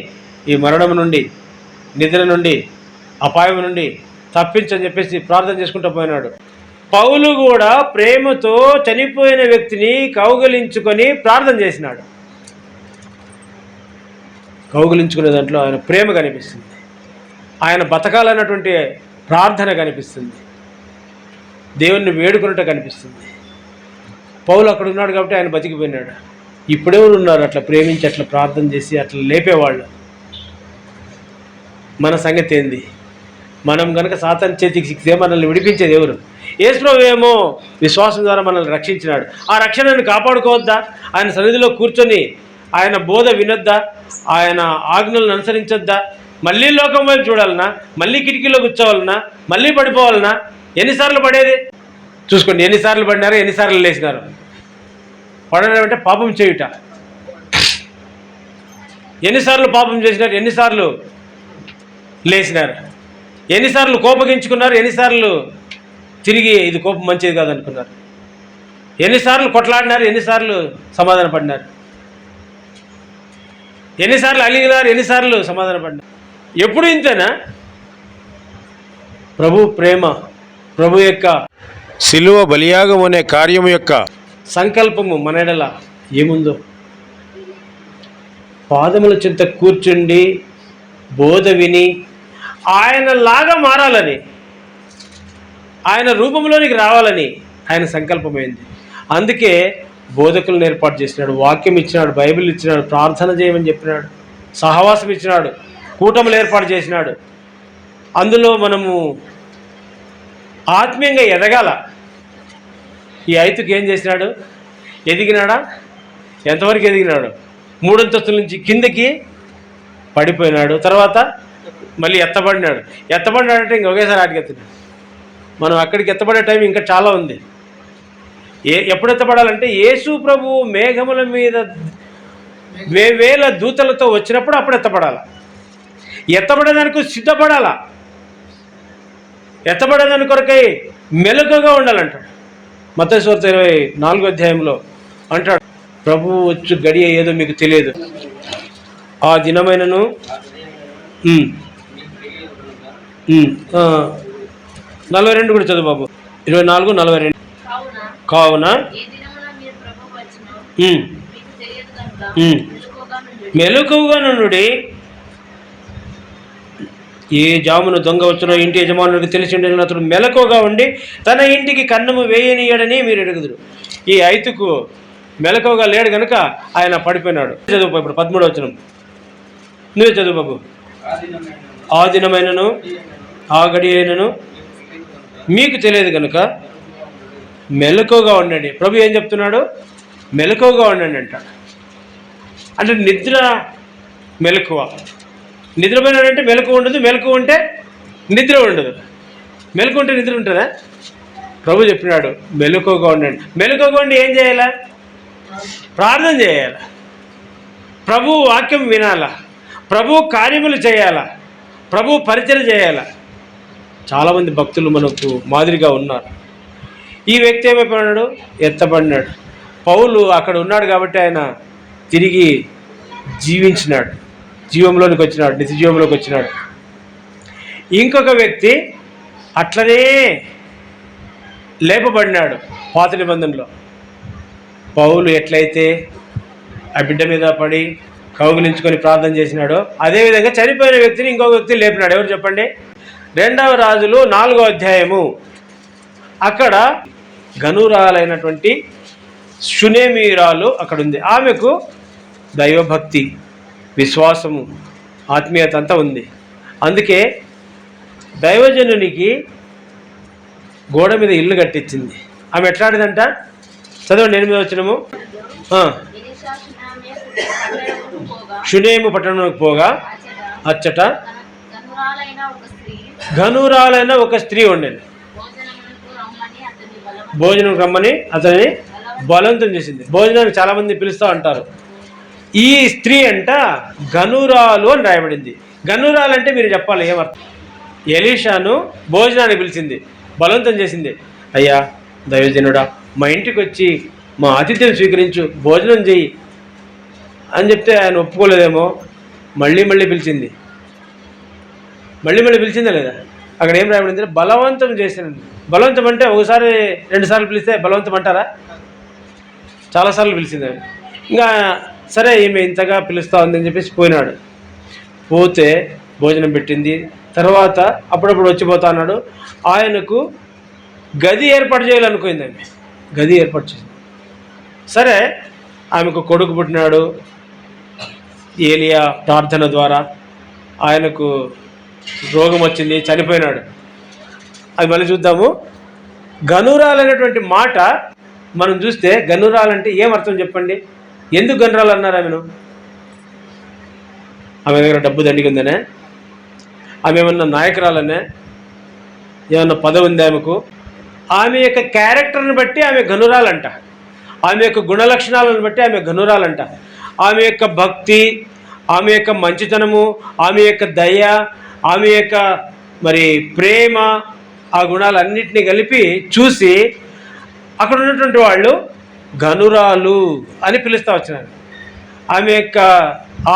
ఈ మరణం నుండి, నిద్ర నుండి, అపాయం నుండి తప్పించని చెప్పేసి ప్రార్థన చేసుకుంటూ పోయినాడు. పౌలు కూడా ప్రేమతో చనిపోయిన వ్యక్తిని కౌగిలించుకొని ప్రార్థన చేసినాడు. కౌగిలించుకునే దాంట్లో ఆయన ప్రేమ కనిపిస్తుంది, ఆయన బతకాలన్నటువంటి ప్రార్థన కనిపిస్తుంది, దేవుణ్ణి వేడుకున్నట్టు కనిపిస్తుంది. పౌలు అక్కడ ఉన్నాడు కాబట్టి ఆయన బతికిపోయినాడు. ఇప్పుడెవరు ఉన్నారు అట్లా ప్రేమించి అట్లా ప్రార్థన చేసి అట్లా లేపేవాళ్ళు? మన సంగతి ఏంది? మనం కనుక సాతాను చేతికి సిక్కితే మనల్ని విడిపించేది ఎవరు? యేసుప్రభువు ఏమో విశ్వాసం ద్వారా మనల్ని రక్షించినాడు. ఆ రక్షణను కాపాడుకోవద్దా? ఆయన సన్నిధిలో కూర్చొని ఆయన బోధ వినొద్దా? ఆయన ఆజ్ఞలను అనుసరించొద్దా? మళ్ళీ లోకం వైపు చూడాలన్నా, మళ్ళీ కిటికీలో కూర్చోవాలన్నా, మళ్ళీ పడిపోవాలన్నా? ఎన్నిసార్లు పడేది చూసుకోండి. ఎన్నిసార్లు పడినారో, ఎన్నిసార్లు లేచినారు. పడడం అంటే పాపం చేయుట. ఎన్నిసార్లు పాపం చేసినారు, ఎన్నిసార్లు లేచినారు, ఎన్నిసార్లు కోపగించుకున్నారు, ఎన్నిసార్లు తిరిగి ఇది కోపం మంచిది కాదనుకున్నారు. ఎన్నిసార్లు కొట్లాడినారు, ఎన్నిసార్లు సమాధాన పడినారు, ఎన్నిసార్లు అలిగినారు, ఎన్నిసార్లు సమాధాన పడినారు. ఎప్పుడు ఇంతేనా? ప్రభు ప్రేమ, ప్రభు యొక్క శిలువ బలియాగం అనే కార్యము యొక్క సంకల్పము మన ఎడల ఏముందో, పాదముల చెంత కూర్చుండి బోధ విని ఆయనలాగా మారాలని, ఆయన రూపంలోనికి రావాలని ఆయన సంకల్పమైంది. అందుకే బోధకులను ఏర్పాటు చేసినాడు, వాక్యం ఇచ్చినాడు, బైబిల్ ఇచ్చినాడు, ప్రార్థన చేయమని చెప్పినాడు, సహవాసం ఇచ్చినాడు, కూటములు ఏర్పాటు చేసినాడు. అందులో మనము ఆత్మీయంగా ఎదగాల. ఈ ఐతుకు ఏం చేసినాడు? ఎదిగినాడా? ఎంతవరకు ఎదిగినాడు? 3 అంతస్తుల నుంచి కిందకి పడిపోయినాడు. తర్వాత మళ్ళీ ఎత్తబడినాడంటే ఇంక ఒకేసారి ఆటికెత్తినాడు. మనం అక్కడికి ఎత్తబడే టైం ఇంకా చాలా ఉంది. ఎప్పుడు ఎత్తబడాలంటే యేసు ప్రభువు మేఘముల మీద వేవేల దూతలతో వచ్చినప్పుడు అప్పుడు ఎత్తబడాల. ఎత్తబడేదానికి సిద్ధపడాల. ఎత్తబడేదాని కొరకై మెలకుగా ఉండాలంటాడు. మత్తయి సువార్త 24వ అధ్యాయంలో అంటాడు, ప్రభువు వచ్చు గడియ ఏదో మీకు తెలియదు, ఆ దినమైనను 42 కూడా చదువు బాబు. 24:42. కావున మెలకువగా నుండి, ఏ జామును దొంగ వచ్చినో ఇంటి యజమానుడికి తెలిసి ఉండిన అతడు మెలకువగా ఉండి తన ఇంటికి కన్నము వేయనీయడని మీరు ఎరుగుదురు. ఈ ఐతుకు మెలకువగా లేడు కనుక ఆయన పడిపోయినాడు. చదువు ఇప్పుడు 13వ వచనం నువ్వే చదువు బాబు. ఆ దినమైనను ఆ గడి అయినను మీకు తెలియదు కనుక మెలకువగా ఉండండి. ప్రభు ఏం చెప్తున్నాడు? మెలకువగా ఉండండి అంట. అంటే నిద్ర మెలకువ. నిద్రపోయినాడంటే మెలకువ ఉండదు, మెలకువ ఉంటే నిద్ర ఉండదు. మెలకువ ఉంటే నిద్ర ఉంటుందా? ప్రభు చెప్పినాడు మెలకువగా ఉండండి. మెలకువగా ఉండి ఏం చేయాలా? ప్రార్థన చేయాలా, ప్రభు వాక్యం వినాలా, ప్రభు కార్యములు చేయాలా, ప్రభు పరిచయం చేయాలా. చాలామంది భక్తులు మనకు మాదిరిగా ఉన్నారు. ఈ వ్యక్తి ఏమైపోయినాడు? ఎత్తబడినాడు. పౌలు అక్కడ ఉన్నాడు కాబట్టి ఆయన తిరిగి జీవించినాడు, జీవంలోనికి వచ్చినాడు, నిత్య జీవంలోకి వచ్చినాడు. ఇంకొక వ్యక్తి అట్లనే లేపబడినాడు పాత నిబంధనలో. పౌలు ఎట్లయితే ఆ బిడ్డ మీద పడి కౌగిలించుకొని ప్రార్థన చేసినాడో అదేవిధంగా చనిపోయిన వ్యక్తిని ఇంకొక వ్యక్తి లేపినాడు. ఎవరు చెప్పండి? 2వ రాజులు 4వ అధ్యాయము. అక్కడ గనురాలైనటువంటి షునేమీరాలు అక్కడ ఉంది. ఆమెకు దైవభక్తి, విశ్వాసము, ఆత్మీయత అంతా ఉంది. అందుకే దైవజనునికి గోడ మీద ఇల్లు కట్టించింది. ఆమె ఎట్లాంటిదంట? చదవండి 8వ వచనము. షునేము పట్టణంలోకి పోగా అచ్చట ఘనురాలైన ఒక స్త్రీ ఉండేది. భోజనం రమ్మని అతన్ని బలవంతం చేసింది. భోజనానికి చాలామంది పిలుస్తూ అంటారు. ఈ స్త్రీ అంట ఘనురాలు అని రాయబడింది. ఘనురాలు అంటే మీరు చెప్పాలి ఏమర్థం? ఎలీషాను భోజనానికి పిలిచింది, బలవంతం చేసింది. అయ్యా దైవజనుడా, మా ఇంటికి వచ్చి మా ఆతిథ్యం స్వీకరించు, భోజనం చెయ్యి అని చెప్తే ఆయన ఒప్పుకోలేదేమో. మళ్ళీ పిలిచింది. మళ్ళీ పిలిచిందా లేదా? అక్కడ ఏం రాయబడింది? బలవంతం చేసినండి. బలవంతం అంటే ఒకసారి 2 సార్లు పిలిస్తే బలవంతం అంటారా? చాలాసార్లు పిలిచింది. ఇంకా సరే ఈమె ఇంతగా పిలుస్తూ ఉందని చెప్పేసి పోయినాడు. పోతే భోజనం పెట్టింది. తర్వాత అప్పుడప్పుడు వచ్చిపోతా అన్నాడు. ఆయనకు గది ఏర్పాటు చేయాలనుకుంది. ఆమె గది ఏర్పాటు చేసింది. సరే ఆమెకు కొడుకు పుట్టినాడు. ఏలియా ప్రార్థన ద్వారా ఆయనకు రోగం వచ్చింది, చనిపోయినాడు. అది మళ్ళీ చూద్దాము. గనురాలనేటువంటి మాట మనం చూస్తే గనురాలంటే ఏమర్థం చెప్పండి? ఎందుకు గనురాలు అన్నారు ఆమెను? ఆమె దగ్గర డబ్బు దండిగా ఉందనే? ఆమె ఏమన్నా నాయకురాలనే? ఏమన్నా పదవి ఉంది ఆమెకు? ఆమె యొక్క క్యారెక్టర్ని బట్టి ఆమె గనురాలంట. ఆమె యొక్క గుణలక్షణాలను బట్టి ఆమె గనురాలంట. ఆమె యొక్క భక్తి, ఆమె యొక్క మంచితనము, ఆమె యొక్క దయ, ఆమె యొక్క మరి ప్రేమ, ఆ గుణాలన్నింటినీ కలిపి చూసి అక్కడ ఉన్నటువంటి వాళ్ళు ఘనురాలు అని పిలుస్తూ వచ్చినారు. ఆమె యొక్క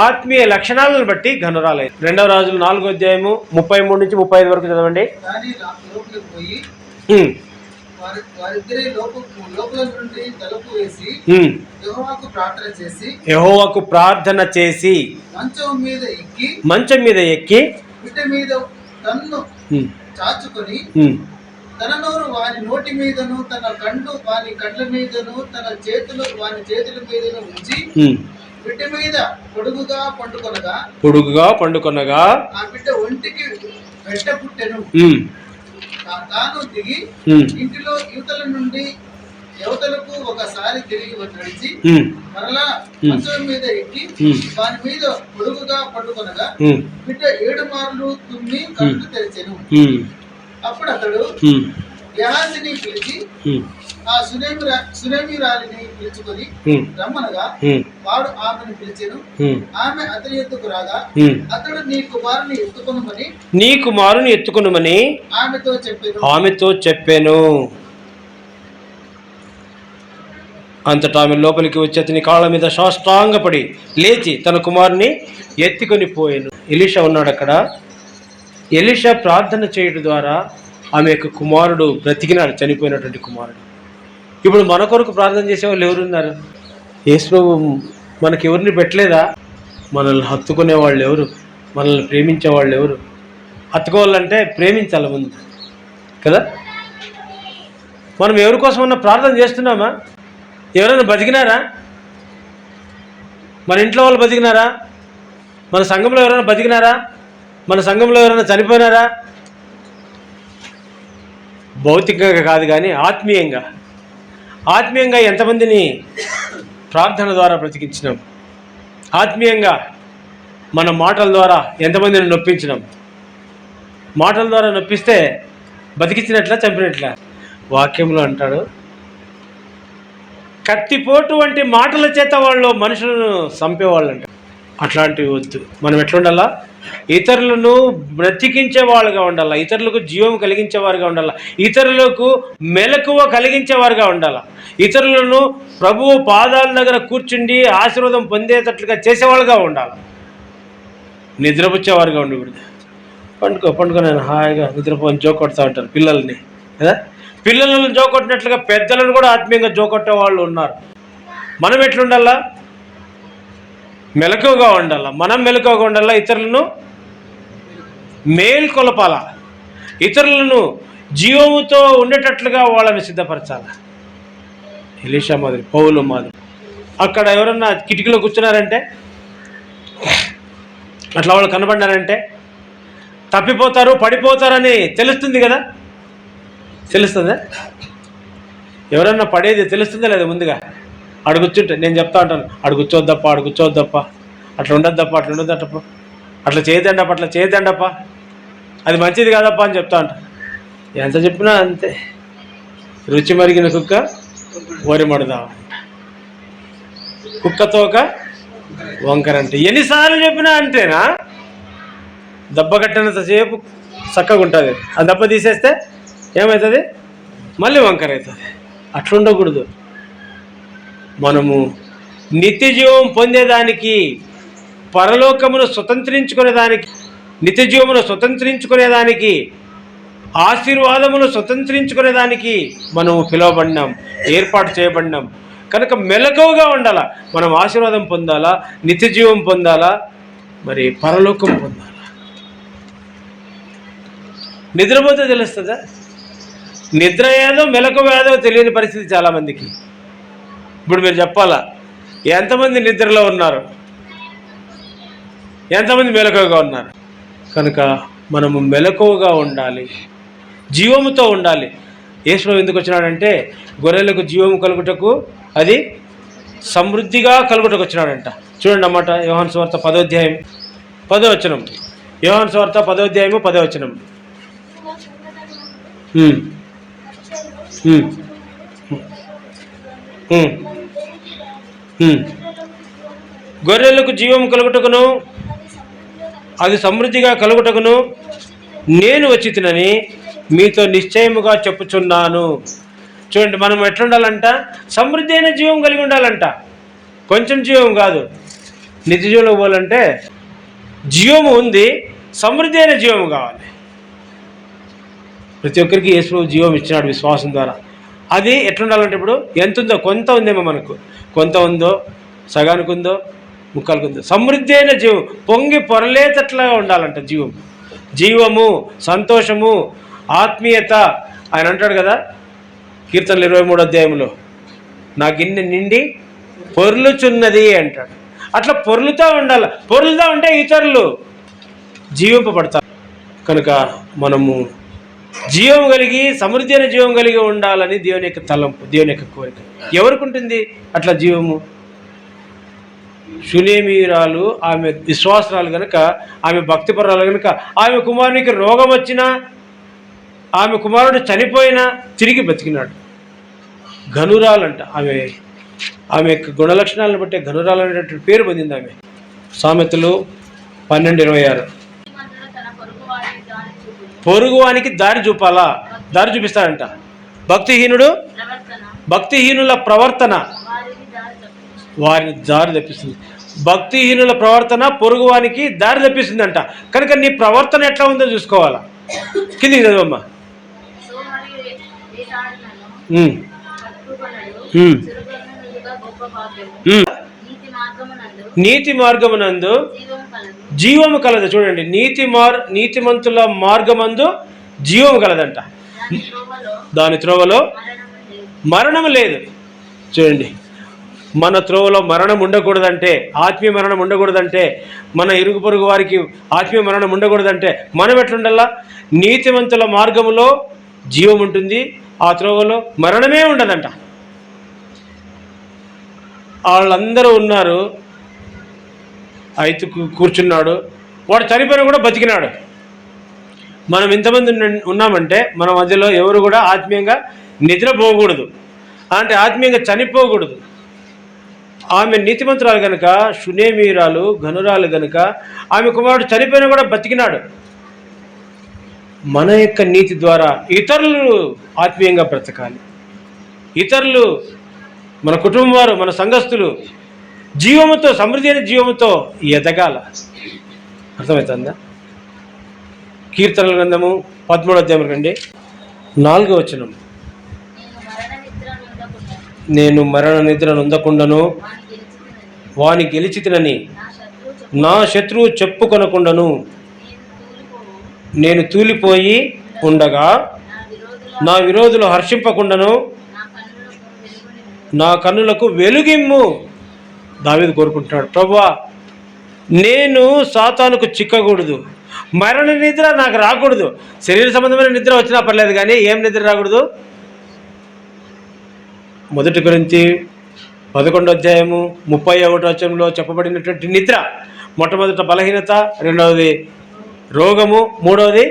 ఆత్మీయ లక్షణాలను బట్టి ఘనురాలైంది. 2వ రాజులు 4వ అధ్యాయము 33 నుంచి 35 వరకు చదవండి. యెహోవాకు ప్రార్థన చేసి మంచం మీద ఎక్కి
చాచుకొని తన నోరు వాని నోటి మీదను తన కండు వాని కండ్ల మీదను తన చేతులు వాని చేతుల మీదను ఉంచి బిడ్డ మీద పొడుగుగా పండుకొనగా ఆ బిడ్డ ఒంటికి వెంట పుట్టెను. తాను దిగి ఇంటిలో యువతల నుండి యువతలకు ఒకసారి తిరిగి నడిచి మరలా మంచం మీద ఎక్కి వాని మీద పొడుగుగా పండుకొనగా బిడ్డ 7 మార్లు తుమ్మి కళ్ళు తెరిచెను. అప్పుడు అతడు గెహాజీని పిలిచి ఆ సునేమిరాలిని పిలుచుకొని రమ్మనగా వాడు ఆమెను పిలిచెను. ఆమె అతని ఎత్తుకు రాగా అతడు నీ కుమారుని ఎత్తుకొనుమని ఆమెతో చెప్పాను. అంతటా ఆమె లోపలికి వచ్చి అతని కాళ్ళ మీద సాష్టాంగపడి లేచి తన కుమారుని ఎత్తుకొని పోయాను. ఎలీషా ఉన్నాడు అక్కడ. ఎలీషా ప్రార్థన చేయడం ద్వారా ఆమె యొక్క కుమారుడు బ్రతికినాడు, చనిపోయినటువంటి కుమారుడు. ఇప్పుడు మన కొరకు ప్రార్థన చేసేవాళ్ళు ఎవరున్నారు? యేసు మనకి ఎవరిని పెట్టలేదా? మనల్ని హత్తుకునే వాళ్ళు ఎవరు? మనల్ని ప్రేమించే వాళ్ళు ఎవరు? హత్తుకోవాలంటే ప్రేమించాలి ముందు కదా. మనం ఎవరి కోసమన్నా ప్రార్థన చేస్తున్నామా? ఎవరైనా బతికినారా? మన ఇంట్లో వాళ్ళు బతికినారా? మన సంఘంలో ఎవరైనా బతికినారా? మన సంఘంలో ఎవరైనా చనిపోయినారా? భౌతికంగా కాదు కానీ ఆత్మీయంగా ఎంతమందిని ప్రార్థన ద్వారా బ్రతికించినాం? ఆత్మీయంగా మన మాటల ద్వారా ఎంతమందిని నొప్పించినాం? మాటల ద్వారా నొప్పిస్తే బతికించినట్లా, చంపినట్లా? వాక్యంలో అంటాడు, కత్తిపోటు వంటి మాటల చేత వాళ్ళు మనుషులను చంపేవాళ్ళు అంట. అట్లాంటివి వద్దు. మనం ఎట్లుండాలా? ఇతరులను బ్రతికించే వాళ్ళుగా ఉండాలి, ఇతరులకు జీవం కలిగించేవారుగా ఉండాలి, ఇతరులకు మెలకువ కలిగించేవారుగా ఉండాలి, ఇతరులను ప్రభువు పాదాల దగ్గర కూర్చుండి ఆశీర్వాదం పొందేటట్లుగా చేసేవాళ్ళుగా ఉండాలి. నిద్రపుచ్చేవారుగా ఉండకూడదు. పండుకో నేను హాయిగా నిద్రపోని జోకొడతా ఉంటారు పిల్లల్ని కదా. పిల్లలను జోకొట్టినట్లుగా పెద్దలను కూడా ఆత్మీయంగా జోకొట్టే వాళ్ళు ఉన్నారు. మనం ఎట్లుండాలా? మెలకువగా ఉండాలా. మనం మెలకువగా ఉండాలా, ఇతరులను మేల్కొలపాల, ఇతరులను జీవముతో ఉండేటట్లుగా వాళ్ళని సిద్ధపరచాలి. ఎలీషా మాదిరి, పౌలు మాదిరి. అక్కడ ఎవరన్నా కిటికీలో కూర్చున్నారంటే, అట్లా వాళ్ళు కనబడినారంటే తప్పిపోతారు, పడిపోతారని తెలుస్తుంది కదా. తెలుస్తుందా? ఎవరన్నా పడేది తెలుస్తుందా లేదా? ముందుగా ఆడు కూర్చుంటే నేను చెప్తా ఉంటాను, ఆడు కూర్చోవద్దప్ప, అట్లా ఉండద్దప్ప, అట్లా చేయదండప్ప, అది మంచిది కాదప్ప అని చెప్తా ఉంటాను. ఎంత చెప్పినా అంతే. రుచి మరిగిన కుక్క వరి మడదా, కుక్కతోక వంకరంటే ఎన్నిసార్లు చెప్పినా అంతేనా? దెబ్బ కట్టినంతసేపు చక్కగా ఉంటుంది, ఆ దెబ్బ తీసేస్తే ఏమవుతుంది? మళ్ళీ వంకర అవుతుంది. అట్లుండకూడదు. మనము నిత్య జీవం పొందేదానికి, పరలోకమును స్వతంత్రించుకునేదానికి, నిత్య జీవమును స్వతంత్రించుకునేదానికి, ఆశీర్వాదమును స్వతంత్రించుకునేదానికి మనము పిలువబడినాం, ఏర్పాటు చేయబడినాం. కనుక మెలకువగా ఉండాలా. మనం ఆశీర్వాదం పొందాలా, నిత్య జీవం పొందాలా, మరి పరలోకం పొందాలా. నిద్రపోతే తెలుస్తుందా? నిద్ర ఏదో మెలకువ ఏదో తెలియని పరిస్థితి చాలామందికి. ఇప్పుడు మీరు చెప్పాలా, ఎంతమంది నిద్రలో ఉన్నారు, ఎంతమంది మెలకువగా ఉన్నారు? కనుక మనము మెలకువగా ఉండాలి, జీవముతో ఉండాలి. యేసు ఎందుకు వచ్చినాడంటే గొర్రెలకు జీవము కలుగుటకు, అది సమృద్ధిగా కలుగుటకు వచ్చినాడంట. చూడండి అన్నమాట. యోహాను సువార్త 10వ అధ్యాయం 10వ వచనం. యోహాను సువార్త 10వ అధ్యాయము 10వ వచనం. గొర్రెలకు జీవం కలుగుటకును, అది సమృద్ధిగా కలుగుటకును నేను వచ్చి తినని మీతో నిశ్చయముగా చెప్పుచున్నాను. చూడండి, మనం ఎట్లుండాలంట? సమృద్ధి అయిన జీవం కలిగి ఉండాలంట. కొంచెం జీవం కాదు. నిత్య జీవంలో పోవాలంటే జీవము ఉంది, సమృద్ధి అయిన జీవము కావాలి. ప్రతి ఒక్కరికి యేసు జీవం ఇచ్చినాడు విశ్వాసం ద్వారా. అది ఎట్లుండాలంటే, ఇప్పుడు ఎంత ఉందో, కొంత ఉందేమో మనకు, కొంత ఉందో, సగానికి ఉందో, ముక్కలకు ఉందో, సమృద్ధి అయిన జీవం పొంగి పొరలేటట్లుగా ఉండాలంట. జీవము, సంతోషము, ఆత్మీయత. ఆయన అంటాడు కదా కీర్తనలు 23వ అధ్యాయంలో, నా గిన్నె నిండి పొర్లుచున్నది అంటాడు. అట్లా పొర్లుతూ ఉండాలి. పొర్లుతూ ఉంటే ఇతరులు జీవింపబడతారు. కనుక మనము జీవం కలిగి, సమృద్ధి అయిన జీవం కలిగి ఉండాలని దేవుని యొక్క తలంపు, దేవుని యొక్క కోరిక. ఎవరికి ఉంటుంది అట్లా జీవము? షునేమీయురాలు ఆమె విశ్వాసరాలు కనుక, ఆమె భక్తిపరాలు కనుక, ఆమె కుమారునికి రోగం వచ్చినా, ఆమె కుమారుడు చనిపోయినా తిరిగి బతికినాడు. ఘనురాలంట ఆమె యొక్క గుణలక్షణాలను బట్టి ఘనురాలు అనేటువంటి పేరు పొందింది ఆమె. సామెతలు 12:26. పొరుగువానికి దారి చూపాలా? దారి చూపిస్తాడంట. భక్తిహీనుల ప్రవర్తన వారిని దారి తప్పిస్తుంది. భక్తిహీనుల ప్రవర్తన పొరుగువానికి దారి తప్పిస్తుందంట. కనుక నీ ప్రవర్తన ఎట్లా ఉందో చూసుకోవాలా. కిందికి చదవమ్మా. నీతి మార్గమునందు జీవము కలదు. చూడండి, నీతిమంతుల మార్గమందు జీవము కలదంట. దాని త్రోవలో మరణము లేదు. చూడండి, మన త్రోవలో మరణం ఉండకూడదంటే, ఆత్మీయ మరణం ఉండకూడదంటే, మన ఇరుగు పొరుగు వారికి ఆత్మీయ మరణం ఉండకూడదంటే మనం ఎట్లుండాలా? నీతిమంతుల మార్గములో జీవం ఉంటుంది, ఆ త్రోవలో మరణమే ఉండదంట. వాళ్ళందరూ ఉన్నారు. ఐతుకు కూర్చున్నాడు, వాడు చనిపోయినా కూడా బతికినాడు. మనం ఇంతమంది ఉన్నామంటే మన మధ్యలో ఎవరు కూడా ఆత్మీయంగా నిద్రపోకూడదు, అంటే ఆత్మీయంగా చనిపోకూడదు. ఆమె నీతిమంతురాలు కనుక, షునేమీయురాలు ఘనురాలు కనుక, ఆమె కుమారుడు చనిపోయినా కూడా బతికినాడు. మన యొక్క నీతి ద్వారా ఇతరులు ఆత్మీయంగా బ్రతకాలి. ఇతరులు, మన కుటుంబం వారు, మన సంఘస్థులు జీవముతో, సమృద్ధి అయిన జీవముతో ఎదగాల. అర్థమవుతుందా? కీర్తనల గ్రంథము 13వ అధ్యాయం రండి, 4వ వచనం. నేను మరణ నిద్ర నొందకుండాను వాని గెలిచితినని నా శత్రువు చెప్పుకొనకుండాను నేను తూలిపోయి ఉండగా నా విరోధులు హర్షింపకుండాను నా కన్నులకు వెలుగిమ్ము. దావీదు కోరుకుంటున్నాడు, ప్రభువా నేను సాతానుకు చిక్కకూడదు, మరణ నిద్ర నాకు రాకూడదు. శరీర సంబంధమైన నిద్ర వచ్చినా పర్లేదు, కానీ ఏం నిద్ర రాకూడదు? 1 కొరింథీ 11వ అధ్యాయము 31వ వచనంలో చెప్పబడినటువంటి నిద్ర. మొట్టమొదట బలహీనత, రెండవది రోగము, మూడవది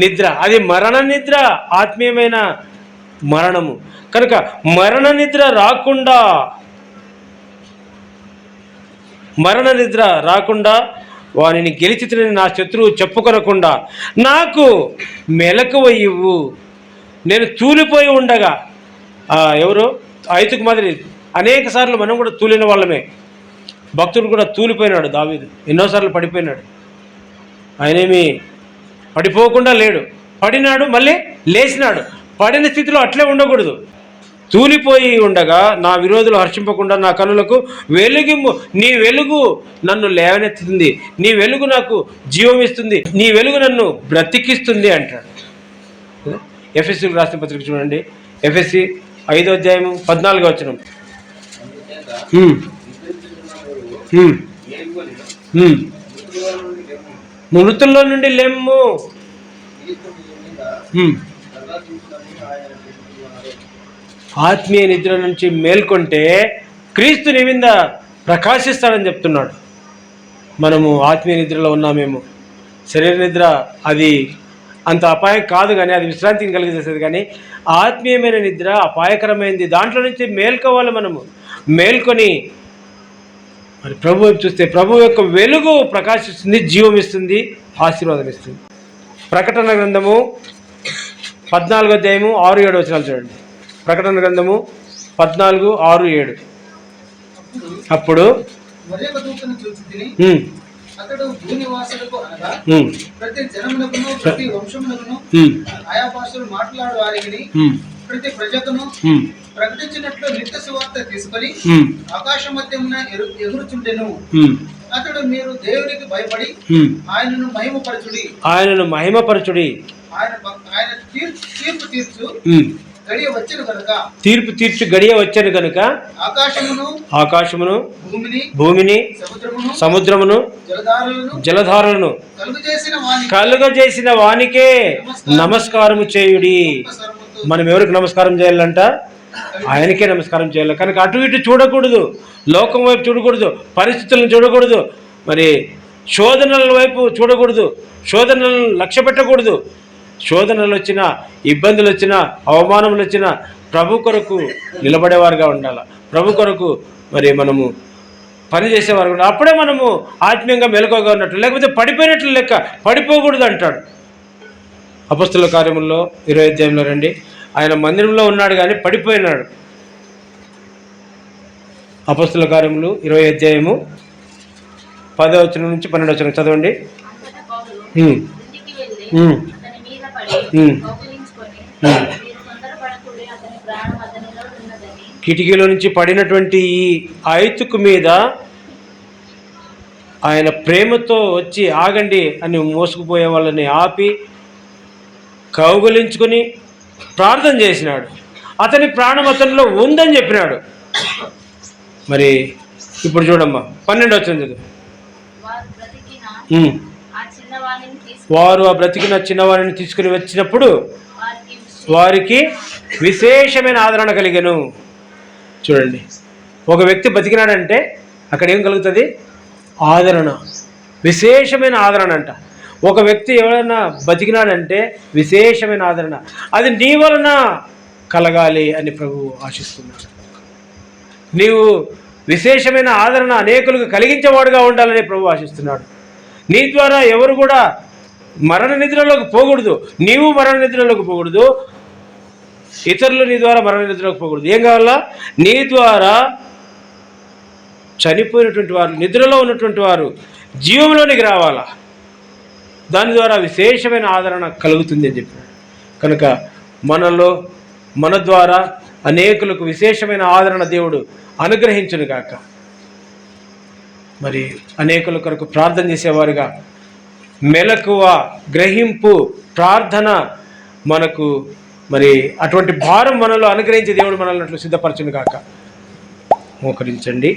నిద్ర. అది మరణ నిద్ర, ఆత్మీయమైన మరణము. కనుక మరణ నిద్ర రాకుండా వానిని గెలిచితినని నా శత్రువు చెప్పుకొనకుండా నాకు మెలకువ ఇవ్వు. నేను తూలిపోయి ఉండగా, ఎవరు ఐతుకు మాదిరి అనేక సార్లు మనం కూడా తూలిన వాళ్ళమే. భక్తుడు కూడా తూలిపోయినాడు. దావీదు ఎన్నోసార్లు పడిపోయినాడు. ఆయనేమి పడిపోకుండా లేడు, పడినాడు, మళ్ళీ లేచినాడు. పడిన స్థితిలో అట్లే ఉండకూడదు. తూలిపోయి ఉండగా నా విరోధులు హర్షింపకుండా నా కన్నులకు వెలుగిమ్ము. నీ వెలుగు నన్ను లేవనెత్తుతుంది, నీ వెలుగు నాకు జీవం ఇస్తుంది, నీ వెలుగు నన్ను బ్రతికిస్తుంది అంటాడు. ఎఫెసీలకు రాసిన పత్రిక చూడండి, ఎఫెసీ 5వ అధ్యాయము 14వ వచనం. మృతుల్లో నుండి లెమ్ము. ఆత్మీయ నిద్ర నుంచి మేల్కొంటే క్రీస్తు నీ మీద ప్రకాశిస్తాడని చెప్తున్నాడు. మనము ఆత్మీయ నిద్రలో ఉన్నామేమో. శరీర నిద్ర అది అంత అపాయం కాదు, కానీ అది విశ్రాంతిని కలిగజేసేది. కానీ ఆత్మీయమైన నిద్ర అపాయకరమైనది. దాంట్లో నుంచి మేల్కోవాలి. మనము మేల్కొని మరి ప్రభు వైపు చూస్తే ప్రభు యొక్క వెలుగు ప్రకాశిస్తుంది, జీవం ఇస్తుంది, ఆశీర్వాదం ఇస్తుంది. ప్రకటన గ్రంథము 14వ అధ్యాయము 6-7 వచనాలు చూడండి. ప్రకటన గ్రంథము 14:6-7. అప్పుడు
మరియొక దూతను చూచితిని. అతడు భూనివాసులకు అనగా ప్రతి జనమునకును ప్రతి వంశమునకును ఆయా భాషలు మాట్లాడు వారికి ప్రతి ప్రజకును ప్రకటించినట్లు నిత్య సువార్త తీసుకొని ఆకాశ మధ్యమున ఎగురుచుండెను. అతడు మీరు దేవునికి భయపడి ఆయనను మహిమపరచుడి ఆయన తీర్పు తీర్చు గడియ వచ్చెను గనుక ఆకాశమును భూమిని సముద్రమును జలధారలను కలుగజేసిన వానికే నమస్కారము చేయుడి. మనం ఎవరికి నమస్కారం చేయాలంట? ఆయనకే నమస్కారం చేయాలి. కనుక అటు ఇటు చూడకూడదు, లోకం వైపు చూడకూడదు, పరిస్థితులను చూడకూడదు, మరి శోధనల వైపు చూడకూడదు, శోధనలను లక్ష్య పెట్టకూడదు. శోధనలు వచ్చినా, ఇబ్బందులు వచ్చినా, అవమానములు వచ్చినా ప్రభు కొరకు నిలబడేవారుగా ఉండాలి. ప్రభు కొరకు మరి మనము పనిచేసేవారు కూడా. అప్పుడే మనము ఆత్మీయంగా మెలకువగా ఉన్నట్లు, లేకపోతే పడిపోయినట్లు లెక్క. పడిపోకూడదు అంటాడు. అపొస్తలుల కార్యముల్లో 20వ అధ్యాయంలో రండి. ఆయన మందిరంలో ఉన్నాడు కానీ పడిపోయినాడు. అపొస్తలుల కార్యములు 20వ అధ్యాయము 10వ వచనం నుంచి 12వ వచనం చదవండి. కిటికీలో నుంచి పడినటువంటి ఈ ఐతుకు మీద ఆయన ప్రేమతో వచ్చి ఆగండి అని మోసుకుపోయే వాళ్ళని ఆపి కౌగులించుకొని ప్రార్థన చేసినాడు. అతని ప్రాణం అతనిలో ఉందని చెప్పినాడు. మరి ఇప్పుడు చూడమ్మా 12వ వచనం చదువు. వారు ఆ బ్రతికిన చిన్నవారిని తీసుకుని వచ్చినప్పుడు వారికి విశేషమైన ఆదరణ కలిగెను. చూడండి, ఒక వ్యక్తి బతికినాడంటే అక్కడ ఏం కలుగుతుంది? ఆదరణ, విశేషమైన ఆదరణ అంట. ఒక వ్యక్తి ఎవరైనా బతికినాడంటే విశేషమైన ఆదరణ. అది నీ వలన కలగాలి అని ప్రభువు ఆశిస్తున్నాడు. నీవు విశేషమైన ఆదరణ అనేకులకు కలిగించేవాడుగా ఉండాలని ప్రభువు ఆశిస్తున్నాడు. నీ ద్వారా ఎవరు కూడా మరణ నిద్రలోకి పోకూడదు. నీవు మరణ నిద్రలోకి పోకూడదు, ఇతరులు నీ ద్వారా మరణ నిద్రలోకి పోకూడదు. ఏం కావాలా? నీ ద్వారా చనిపోయినటువంటి వారు, నిద్రలో ఉన్నటువంటి వారు జీవంలోనికి రావాలా. దాని ద్వారా విశేషమైన ఆదరణ కలుగుతుంది అని చెప్పాడు. కనుక మన ద్వారా అనేకులకు విశేషమైన ఆదరణ దేవుడు అనుగ్రహించును గాక. మరి అనేకుల కొరకు ప్రార్థన చేసేవారుగా మెలకువ, గ్రహింపు, ప్రార్థన మనకు మరి అటువంటి భారం మనలో అనుగ్రహించే దేవుడు మనల్ని అట్లు సిద్ధపరచును గాక. మోకరించండి.